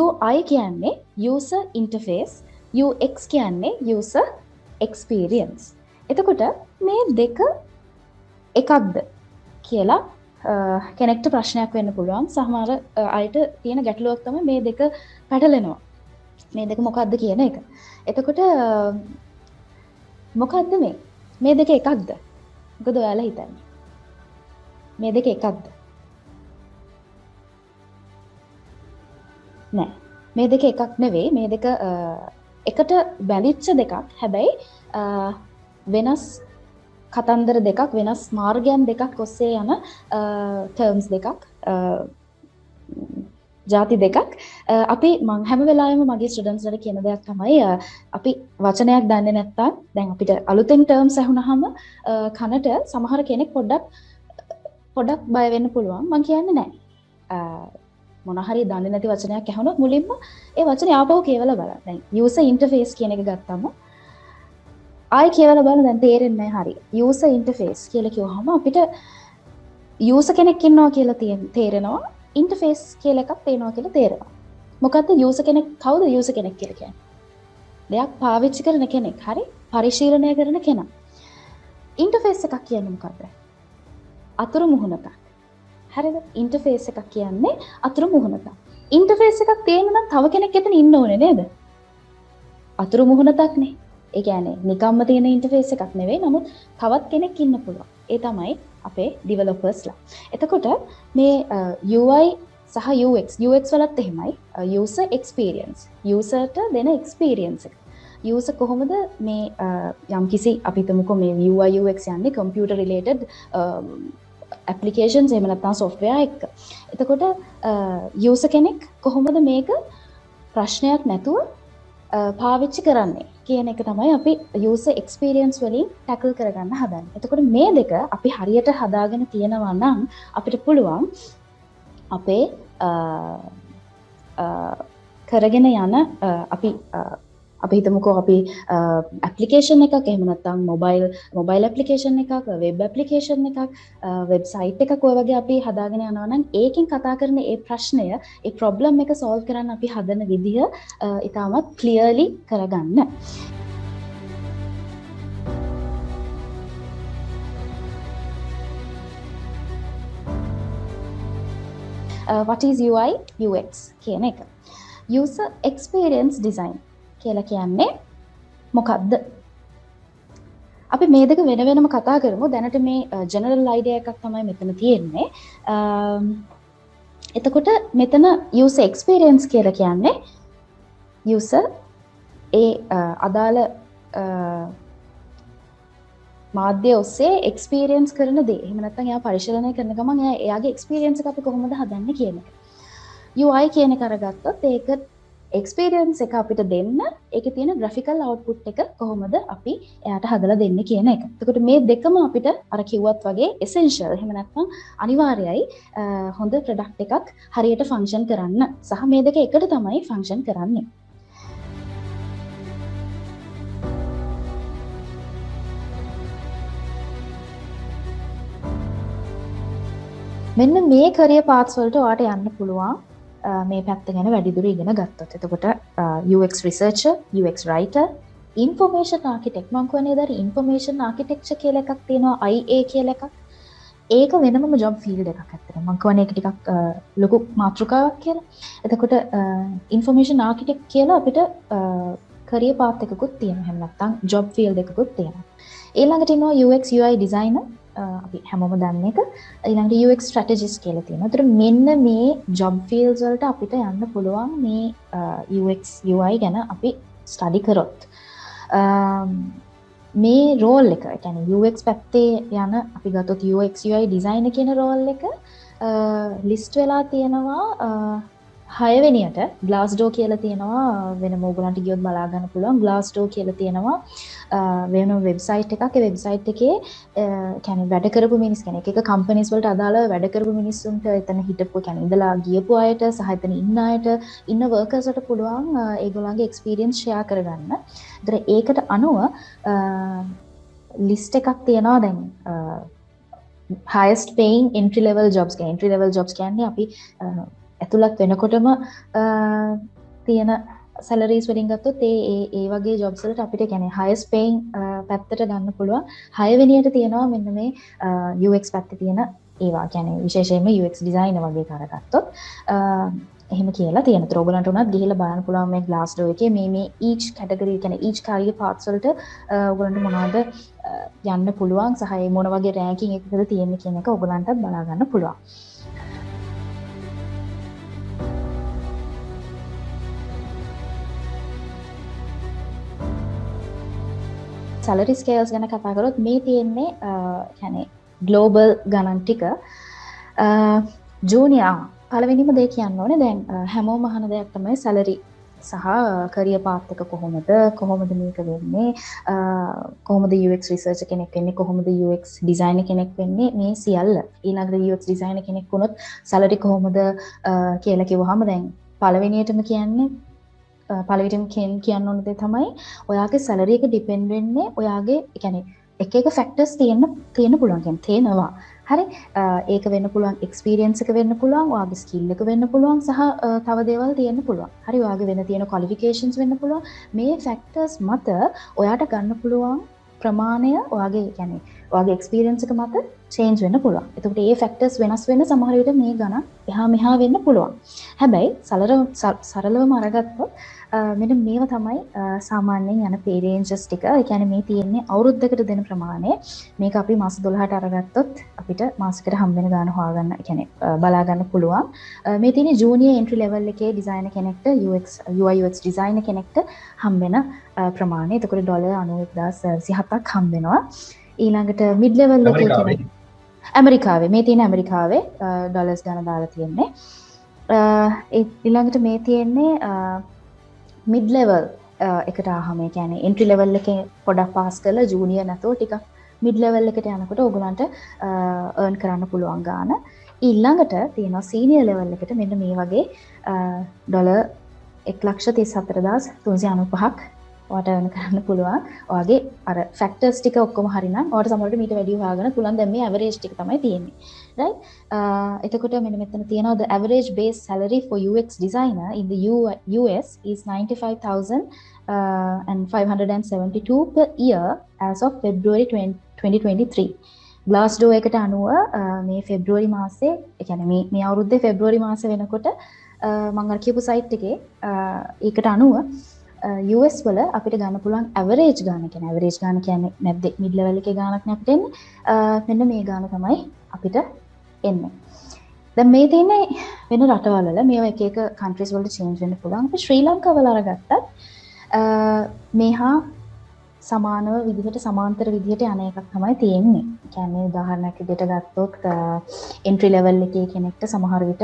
UI කියන්නේ user interface, UX කියන්නේ user experience. එතකොට මේ දෙක එකක්ද කියලා කෙනෙක්ට ප්‍රශ්නයක් වෙන්න පුළුවන්. සමහර අයට තියෙන ගැටලුවක් තමයි මේ දෙක පැටලෙනවා. මේ දෙක මොකක්ද කියන එක. එතකොට මොකක්ද මේ? මේ දෙක එකක්ද? මොකද ඔයාලා හිතන්නේ? මේ දෙක එකක්ද? නෑ. මේ දෙක එකක් නෙවෙයි. මේ දෙක එකට බැඳිච්ච දෙකක්. හැබැයි වෙනස් කතන්දර දෙකක්, වෙනස් මාර්ගයන් දෙකක් ඔස්සේ යන terms දෙකක්, ಜಾති දෙකක්. අපි මම හැම වෙලාවෙම මගේ ස්ටුඩන්ට්ස් වලට කියන දෙයක් තමයි අපි වචනයක් දන්නේ නැත්නම් දැන් අපිට අලුතෙන් terms ඇහුනහම කනට සමහර කෙනෙක් පොඩ්ඩක් බය වෙන්න පුළුවන්. මම කියන්නේ නැහැ. මොන හරි දන්නේ නැති වචනයක් ඇහුනොත් මුලින්ම ඒ වචනේ ආපහු කියවලා බලන්න. දැන් user interface කියන එක ගත්තම ආයි කියවලා බලන්න දැන් තේරෙන්නේ නැහැ හරිය. user interface කියලා කිව්වහම අපිට user කෙනෙක් ඉන්නවා කියලා තේරෙනවා. interface කියලා එකක් තියෙනවා කියලා තේරෙනවා. මොකද්ද user කෙනෙක්? කවුද user කෙනෙක් කියලා කියන්නේ? දෙයක් පාවිච්චි කරන කෙනෙක්. හරි? පරිශීලනය කරන කෙනා. interface එකක් කියන්නේ මොකද්ද? අතුරු මුහුණක්. හරිද? interface එකක් කියන්නේ අතුරු මුහුණක්. interface එකක් තියෙන නම් තව කෙනෙක් එතන ඉන්න ඕනේ නේද? අතුරු මුහුණක්නේ. ඒ කියන්නේ නිකම්ම තියෙන interface එකක් නෙවෙයි. නමුත් තවත් කෙනෙක් ඉන්න පුළුවන්. ඒ තමයි අපේ developersලා. එතකොට මේ UI සහ UX වලත් එහෙමයි. user experience. userට දෙන experience එක. user කොහොමද මේ යම්කිසි අපි හිතමුකෝ මේ UI UX යන්නේ computer related applications එහෙම නැත්නම් software එක. එතකොට user කෙනෙක් කොහොමද මේක ප්‍රශ්නයක් නැතුව පාවිච්චි කරන්නේ කියන එක තමයි අපි user experience වලින් tackle කරගන්න හදන්නේ. එතකොට මේ දෙක අපි හරියට හදාගෙන තියෙනවා නම් අපිට පුළුවන් අපේ කරගෙන යන අපි හිතමුකෝ අපි application එකක් එහෙම නැත්නම් mobile application එකක්, web application එකක්, website එකක් ඔය වගේ අපි හදාගෙන යනවා නම් ඒකෙන් කතා කරන ඒ ප්‍රශ්නය, ඒ problem එක solve කරන්න අපි හදන විදිහ ඉතාමත් clearly කරගන්න. What is UI UX කියන එක? user experience design කියලා කියන්නේ මොකක්ද? අපි මේ දෙක වෙන වෙනම කතා කරමු. දැනට මේ ජෙනරල් අයිඩියා එකක් තමයි මෙතන තියෙන්නේ. එතකොට මෙතන user experience කියලා කියන්නේ user ඒ අදාළ මාධ්‍ය ඔස්සේ experience කරන දේ. එහෙම නැත්නම් එයා පරිශීලනය කරන ගමන් එයාගේ experience එක අපි කොහොමද හදන්නේ කියන එක. UI කියන එක අරගත්තොත් ඒක experience එක අපිට දෙන්න ඒකේ තියෙන graphical output එක කොහොමද අපි එයාට හදලා දෙන්නේ කියන එක. එතකොට මේ දෙකම අපිට අර කිව්වත් වගේ essential. එහෙම නැත්නම් අනිවාර්යයි හොඳ product එකක් හරියට function කරන්න. සහ මේ දෙක එකට තමයි function කරන්නේ. මෙන්න මේ career paths වලට ඔයාට යන්න පුළුවන්. මේ පැත්ත ගැන වැඩිදුර ඉගෙන ගත්තොත්. එතකොට UX researcher, UX writer, information architect. මම කියන්නේ දැන් information architecture කියලා එකක් තියෙනවා, IA කියලා එකක්. ඒක වෙනමම job field එකක් ඇත්තට. මම කියන්නේ ඒක ටිකක් ලොකු මාතෘකාවක් කියලා. එතකොට information architect කියලා අපිට career path එකකුත් තියෙනවා. එහෙම නැත්නම් job field එකකුත් තියෙනවා. ඊළඟට ඉන්නවා UX UI designer. අපි හැමෝම දන්න එක. ඊළඟට UX strategist කියලා තියෙනවා. ඒතර මෙන්න මේ job fields වලට අපිට යන්න පුළුවන් මේ UX UI ගැන අපි study කරොත්. මේ role එක, ඒ කියන්නේ UX පැත්තේ යන අපි ගත්තොත් UX UI designer කියන role එක list වෙලා තියෙනවා 6 වෙනියට Glassdoor කියලා තියෙනවා. වෙනම ඕගලන්ට ගියොත් බලා ගන්න පුළුවන්. Glassdoor කියලා තියෙනවා වෙන වෙබ්සයිට් එකක්. ඒ වෙබ්සයිට් එකේ කියන්නේ වැඩ කරපු මිනිස් කෙනෙක් එක කම්පැනිස් වලට අදාළව වැඩ කරපු මිනිස්සුන්ට එතන හිටපු කියන්නේ ඉඳලා ගියපු අයට සහ එතන ඉන්න අයට ඉන්න workers වලට පුළුවන් ඒගොල්ලන්ගේ experience share කරගන්න. ඒතර ඒකට අනුව list එකක් තියෙනවා දැන් highest paying entry level jobs කියන්නේ අපි ඇතුළත් වෙනකොටම තියෙන salaries වලින් ගත්තොත් ඒ වගේ jobs වලට අපිට කියන්නේ highest paying පැත්තට ගන්න පුළුවන්. 6 වෙනියට තියෙනවා මෙන්න මේ UX පැත්තේ තියෙන ඒවා කියන්නේ විශේෂයෙන්ම UX designer වගේ කරගත්තොත් එහෙම කියලා තියෙනවා. ඒතර ඔයගලන්ට උනත් ගිහිල්ලා බලන්න පුළුවන් මේ Glassdoor එකේ මේ each category කියන්නේ each career paths වලට ඔයගලන්ට මොනවද යන්න පුළුවන් සහ ඒ මොන වගේ ranking එකකද තියෙන්නේ කියන එක ඔයගලන්ට බලා ගන්න පුළුවන්. salary scales ගැන කතා කරොත් මේ තියෙන්නේ يعني global ගණන් ටික junior පළවෙනිම දේ කියන්න ඕනේ දැන් හැමෝම අහන දෙයක් තමයි salary සහ career path එක කොහොමද මේක වෙන්නේ කොහොමද UX researcher කෙනෙක් වෙන්නේ කොහොමද UX designer කෙනෙක් වෙන්නේ මේ සියල්ල ඊළඟට UX designer කෙනෙක් වුණොත් salary කොහොමද කියලා කිව්වහම දැන් පළවෙනියටම කියන්න ඕන දේ තමයි ඔයාගේ salary එක depend වෙන්නේ ඔයාගේ يعني එක factors තියෙන්න පුළුවන් කියන්නේ තේනවා. හරි ඒක වෙන්න පුළුවන් experience එක වෙන්න පුළුවන් ඔයාගේ skill එක වෙන්න පුළුවන් සහ තව දේවල් තියෙන්න පුළුවන්. හරි ඔයාගේ වෙන තියෙන qualifications වෙන්න පුළුවන්. මේ factors මත ඔයාට ගන්න පුළුවන් ප්‍රමාණය ඔයාගේ يعني ඔයාගේ experience එක මත change වෙන්න පුළුවන්. එතකොට මේ factors වෙනස් වෙන සමහර විට මේ ගණන් එහා මෙහා වෙන්න පුළුවන්. හැබැයි සරලවම අරගත්තොත් මෙන්න මේව තමයි සාමාන්‍යයෙන් යන pay ranges ටික. ඒ කියන්නේ මේ තියෙන්නේ අවුරුද්දකට දෙන ප්‍රමාණය. මේක අපි මාස 12ට අරගත්තොත් අපිට මාසෙකට හම්බ වෙන ගාන හොයාගන්න, ඒ කියන්නේ බලා ගන්න පුළුවන්. මේ තියෙන්නේ junior entry level එකේ designer කෙනෙක්ට UI UX designer කෙනෙක්ට හම්බ වෙන ප්‍රමාණය. එතකොට $91,700ක් හම්බ වෙනවා. ඊළඟට mid level එකේ කෙනෙක් ඇමරිකාවේ මේ තියෙන ඇමරිකාවේ ඩොලර්ස් ගන්න දාලා තියෙන්නේ. ඊළඟට මේ තියෙන්නේ mid level එකට ආවම ඒ කියන්නේ entry level එකේ පොඩක් පාස් කරලා junior නැතෝ ටිකක් mid level එකට යනකොට ඕගොල්ලන්ට earn කරන්න පුළුවන් ගාන. ඊළඟට තියෙනවා senior level එකට මෙන්න මේ වගේ ඩොලර් 1,34,395ක් ඔයාට earn කරන්න පුළුවන්. ඔයාගේ අර factors ටික ඔක්කොම හරිනම් ඔයාට සමහරවිට මීට වැඩි හොයාගන්න පුළුවන්. දැන් මේ average ටික තමයි තියෙන්නේ. right? එතකොට මෙන්න මෙතන තියෙනවා the average base salary for UX designer in the US is $95,572 per year as of February 2023. Glassdoor එකට අනුව මේ February මාසේ ඒ කියන්නේ මේ අවුරුද්දේ February මාසේ වෙනකොට මම අර කියපු site එකේ ඒකට අනුව US වල අපිට ගන්න පුළුවන් average ගාන කියන්නේ average ගාන කියන්නේ නැද්ද mid level එකේ ගානක් නේ අපිට එන්නේ මෙන්න මේ ගාන තමයි අපිට එන්නේ. දැන් මේ තියෙන්නේ වෙන රටවල් වල මේවා එක එක countries වලට change වෙන්න පුළුවන්. අපි ශ්‍රී ලංකාව වල අරගත්තත් මේහා සමානව විදිහට සමාන්තර විදිහට යන එකක් තමයි තියෙන්නේ. කියන්නේ උදාහරණයක් විදිහට ගත්තොත් entry level එකේ කෙනෙක්ට සමහර විට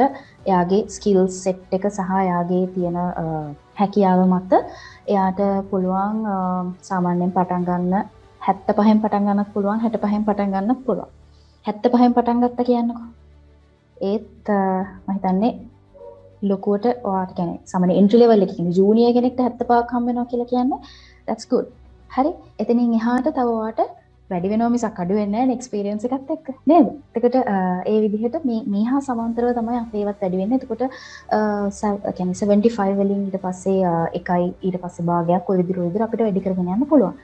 එයාගේ skill set එක සහ එයාගේ තියෙන හැකියාව මත එයාට පුළුවන් සාමාන්‍යයෙන් පටන් ගන්න 75න් පටන් ගන්නත් පුළුවන් 65න් පටන් ගන්නත් පුළුවන්. 75න් පටන් ගත්තා කියන්නකෝ. ඒත් මම හිතන්නේ ලොකුවට ඔයාට කියන්නේ සාමාන්‍ය entry level එකේ කියන්නේ junior කෙනෙක්ට 75ක් හම්බ වෙනවා කියලා කියන්නේ that's good. හරි එතනින් එහාට තව ඔයාට වැඩි වෙනවා මිසක් අඩු වෙන්නේ නැහැ experience එකත් එක්ක නේද? එතකොට ඒ විදිහට මේහා සමාන්තරව තමයි අපේවත් වැඩි වෙන්නේ. එතකොට කියන්නේ 75 වලින් ඊට පස්සේ එකයි ඊට පස්සේ භාගයක් ඔය විදිහට අපිට වැඩි කරගෙන යන්න පුළුවන්.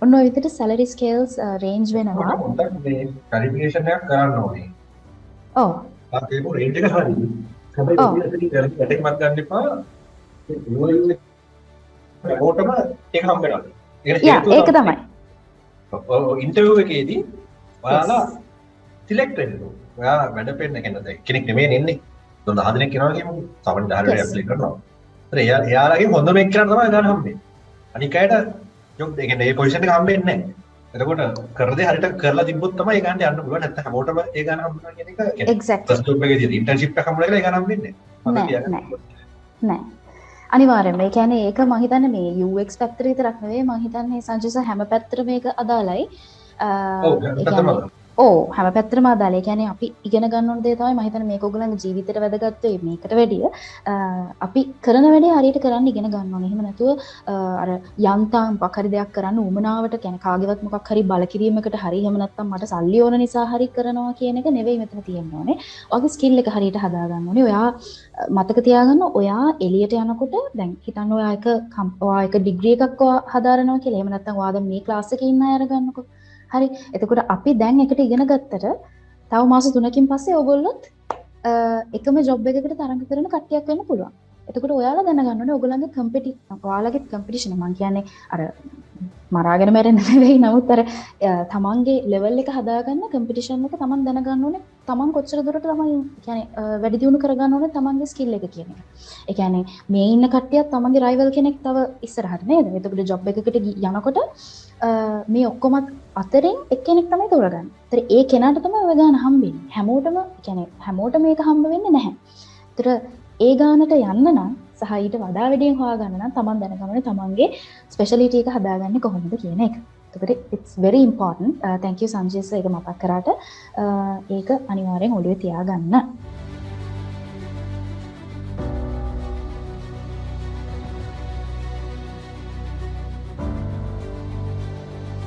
ඔන්න ඔය විදිහට salary scales range වෙනවා. මේ qualification එකක් කරන්න ඕනේ. ඔව්. අපේ range එක හරියි. හැබැයි ඉතින් වැටීමක් ගන්න එපා. ඕටම එක හම්බ වෙනවා. ඒක තමයි. ඉන්ටර්විව් එකේදී ඔයාලා සිලෙක්ට් වෙන්න ඕනේ. ඔයා වැඩ පෙන්න කෙනෙක් නෙමෙයි එන්නේ. 10 දෙනෙක් එනවා කියමු. සමහර 10 දෙනෙක් ඇප්ලයි කරනවා. ඒතර එයාලගේ හොඳම එක්කෙනා තමයි ගන්න හම්බෙන්නේ. අනික අයට ජොබ් ඒ කියන්නේ මේ පොසිෂන් එක හම්බෙන්නේ නැහැ. එතකොට කරදේ හරියට කරලා තිබ්බොත් තමයි ඒ ගන්න යන්න පුළුවන්. නැත්නම් හැමෝටම ඒ ගන්න හම්බුනා කියන එක exactly. ෆස්ට් ජොබ් එකේදී ඉන්ටර්න්ෂිප් එක හම්බුනා කියලා ඒ ගන්න හම්බෙන්නේ නැහැ. අනිවාර්යෙන්ම ඒ කියන්නේ ඒක මම හිතන්නේ මේ UX පැත්තට විතරක් නෙවෙයි මම හිතන්නේ සංජය සර් හැම පැත්තටම මේක අදාළයි. ඕ හැම පැත්තටම අදාළ. ඒ කියන්නේ අපි ඉගෙන ගන්න ඕන දේ තමයි මම හිතන්නේ මේක ඔයගොල්ලන්ගේ ජීවිතේට වැදගත් වෙයි මේකට වැඩිය. අපි කරන වැඩේ හරියට කරන්න ඉගෙන ගන්න ඕනේ. එහෙම නැතුව අර යන්තම් මොකක් හරි දෙයක් කරන්න උමනාවට කියන්නේ කාගේවත් මොකක් හරි බල කිරීමකට හරි එහෙම නැත්නම් මට සල්ලි ඕන නිසා හරි කරනවා කියන එක නෙවෙයි මෙතන තියෙන්න ඕනේ. ඔයගේ ස්කිල් එක හරියට හදා ගන්න ඕනේ. ඔයා මතක තියාගන්න ඔයා එළියට යනකොට දැන් හිතන්න ඔයා එක ඩිග්‍රී එකක් හදාරනවා කියලා. එහෙම නැත්නම් ඔයා දැන් මේ ක්ලාස් එකේ ඉන්න අය අරගන්නකො. හරි එතකොට අපි දැන් එකට ඉගෙන ගත්තට තව මාස 3කින් පස්සේ ඕගොල්ලොත් එකම ජොබ් එකකට තරඟ කරන කට්ටියක් වෙන්න පුළුවන්. එතකොට ඔයාලා දැනගන්න ඕනේ ඔයගොල්ලන්ගේ ඔයාලගේ කම්පිටිෂන් මම කියන්නේ අර මරාගෙන මැරෙන්න නෙවෙයි නමුත් අර තමන්ගේ ලෙවල් එක හදාගන්න කම්පිටිෂන් එක තමන් දැනගන්න ඕනේ. තමන් කොච්චර දුරට තමන් කියන්නේ වැඩි දියුණු කරගන්න ඕනේ තමන්ගේ ස්කිල් එක කියන එක. ඒ කියන්නේ මේ ඉන්න කට්ටියත් තමන්ගේ රයිවල් කෙනෙක් තව ඉස්සරහට නේද? එතකොට ජොබ් එකකට යනකොට මේ ඔක්කොමත් අතරින් එක්කෙනෙක් තමයි තෝරගන්නේ. ඒතර ඒ කෙනාට තමයි ඔය ගාන හම්බෙන්නේ. හැමෝටම මේක හම්බ වෙන්නේ නැහැ. ඒතර ඒ ගානට යන්න නම් සහ ඊට වඩා වැඩියෙන් හොයාගන්න නම් තමන් දැනගන්න ඕනේ තමන්ගේ ස්පෙෂලිටි එක හදාගන්නේ කොහොමද කියන එක. එතකොට it's very important. Thank you Sanjeewa sir ඒක මතක් කරාට ඒක අනිවාර්යෙන් ඔළුවේ තියාගන්න.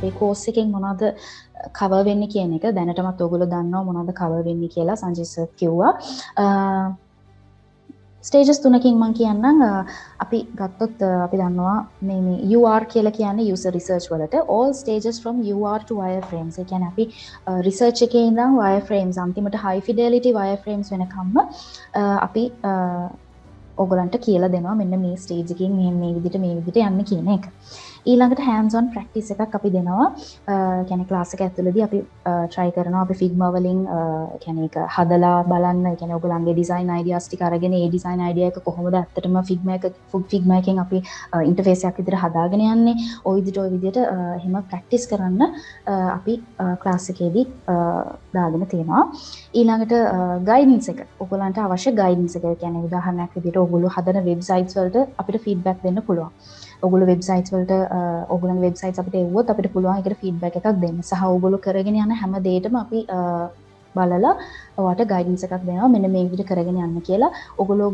ඒ කෝස් එකෙන් මොනවද කවර් වෙන්නේ කියන එක දැනටමත් ඔයගොල්ලෝ දන්නවා මොනවද කවර් වෙන්නේ කියලා සංජීව සර් කිව්වා. ස්ටේජස් 3කින් මම කියන්නම් අපි ගත්තොත් අපි දන්නවා මේ UR කියලා කියන්නේ user research වලට all stages from UR to wireframes. ඒ කියන්නේ අපි research එකේ ඉඳන් wireframes අන්තිමට high fidelity wireframes වෙනකම්ම අපි ඔයගලන්ට කියලා දෙනවා මෙන්න මේ ස්ටේජ් එකකින් මේ විදිහට යන්න කියන එක. ඊළඟට hands on practice එකක් අපි දෙනවා. කියන්නේ ක්ලාස් එක ඇතුළතදී අපි try කරනවා අපි Figma වලින් කියන්නේ ඒක හදලා බලන්න. ඒ කියන්නේ ඔයගලන්ගේ design ideas ටික අරගෙන ඒ design idea එක කොහොමද ඇත්තටම Figma එකෙන් අපි interface එකක් විදිහට හදාගෙන යන්නේ. ওই විදිහට එහෙම practice කරන්න අපි ක්ලාස් එකේදී දාගෙන තියෙනවා. ඊළඟට guidance එක. ඔයගලන්ට අවශ්‍ය guidance එක. ඒ කියන්නේ උදාහරණයක් විදිහට ඔයගොල්ලෝ හදන websites වලට අපිට feedback දෙන්න පුළුවන්. ඔයගොල්ලෝ වෙබ්සයිට්ස් වලට ඔයගොල්ලන්ගේ වෙබ්සයිට්ස් අපිට එවුවොත් අපිට පුළුවන් ඒකට ෆීඩ්බැක් එකක් දෙන්න. සහ ඔයගොල්ලෝ කරගෙන යන හැම දෙයකම අපි බලලා ඔයාලට ගයිඩන්ස් එකක් දෙනවා. මෙන්න මේ විදිහට කරගෙන යන්න කියලා. ඔයගොල්ලෝ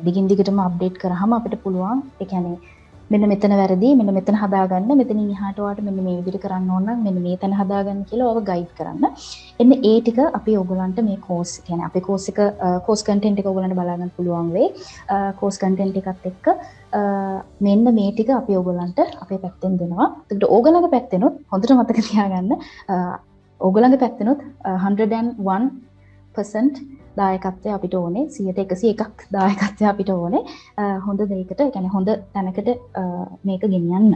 දිගින් දිගටම අප්ඩේට් කරාම අපිට පුළුවන් ඒ කියන්නේ මෙන්න මෙතන වැරදි මෙන්න මෙතන හදාගන්න මෙතනින් එහාට ඔයාලට මෙන්න මේ විදිහට කරන්න ඕන නම් මෙන්න මේ තැන හදාගන්න කියලා ඔයව ගයිඩ් කරන්න. එන්න ඒ ටික අපි ඔයගොල්ලන්ට මේ කෝස් කියන්නේ අපේ කෝස් කන්ටෙන්ට් එක ඔයගොල්ලන්ට බලා ගන්න පුළුවන් වෙයි. කෝස් කන්ටෙන්ට් එකත් එක්ක මෙන්න මේ ටික අපි ඔයගොල්ලන්ට අපේ පැත්තෙන් දෙනවා. ඒකට ඕගොල්ලන්ගේ පැත්තෙනුත් හොඳට මතක තියාගන්න ඕගොල්ලන්ගේ පැත්තෙනුත් 101% දායකත්වය අපිට ඕනේ 101ක් දායකත්වය අපිට ඕනේ හොඳ දෙයකට يعني හොඳ තැනකට මේක ගෙනියන්න.